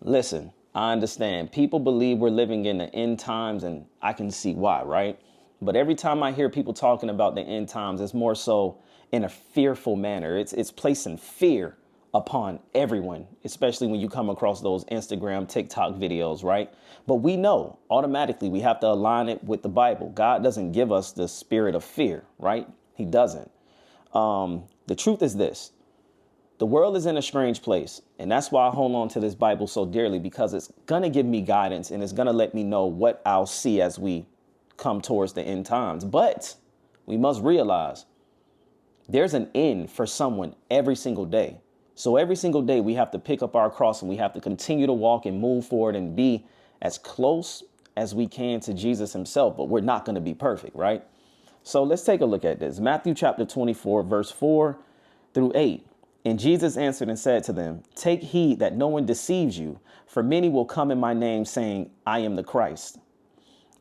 Listen, I understand. People believe we're living in the end times, and I can see why, right? But every time I hear people talking about the end times, it's more so in a fearful manner. It's placing fear upon everyone, especially when you come across those Instagram, TikTok videos, right? But we know automatically we have to align it with the Bible. God doesn't give us the spirit of fear, right? He doesn't. The truth is this. The world is in a strange place, and that's why I hold on to this Bible so dearly, because it's going to give me guidance and it's going to let me know what I'll see as we come towards the end times. But we must realize there's an end for someone every single day. So every single day we have to pick up our cross and we have to continue to walk and move forward and be as close as we can to Jesus himself. But we're not going to be perfect, right? So let's take a look at this. Matthew chapter 24, verse 4-8. And Jesus answered and said to them, take heed that no one deceives you, for many will come in my name saying, I am the Christ,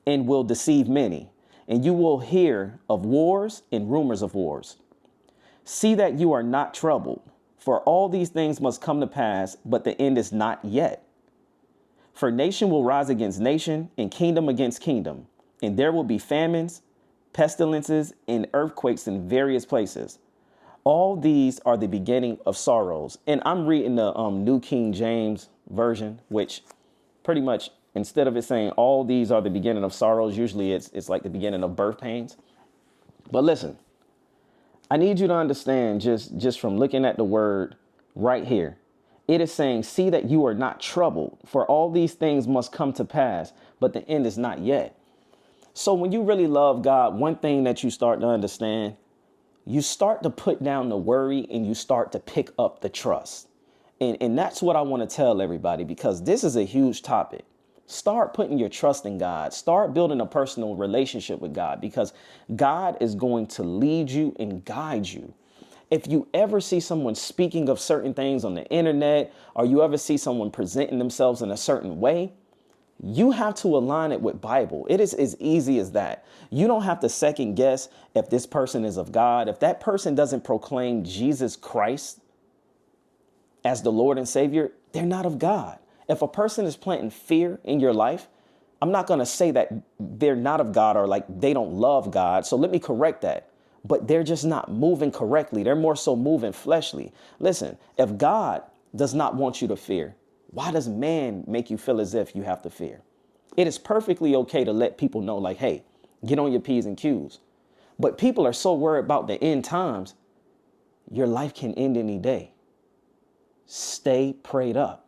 and will deceive many. And you will hear of wars and rumors of wars. See that you are not troubled, for all these things must come to pass, but the end is not yet. For nation will rise against nation, and kingdom against kingdom, and there will be famines, pestilences, and earthquakes in various places. All these are the beginning of sorrows. And I'm reading the New King James Version, which pretty much, instead of it saying all these are the beginning of sorrows, usually it's like the beginning of birth pains. But listen, I need you to understand just from looking at the word right here. It is saying, see that you are not troubled, for all these things must come to pass, but the end is not yet. So when you really love God, one thing that you start to understand, you start to put down the worry and you start to pick up the trust. And that's what I want to tell everybody, because this is a huge topic. Start putting your trust in God. Start building a personal relationship with God, because God is going to lead you and guide you. If you ever see someone speaking of certain things on the internet, or you ever see someone presenting themselves in a certain way, you have to align it with Bible. It is as easy as that. You don't have to second guess if this person is of God. If that person doesn't proclaim Jesus Christ as the Lord and Savior, they're not of God. If a person is planting fear in your life, I'm not going to say that they're not of God or like they don't love God. So let me correct that. But they're just not moving correctly. They're more so moving fleshly. Listen, if God does not want you to fear, why does man make you feel as if you have to fear? It is perfectly okay to let people know, like, hey, get on your P's and Q's. But people are so worried about the end times, your life can end any day. Stay prayed up.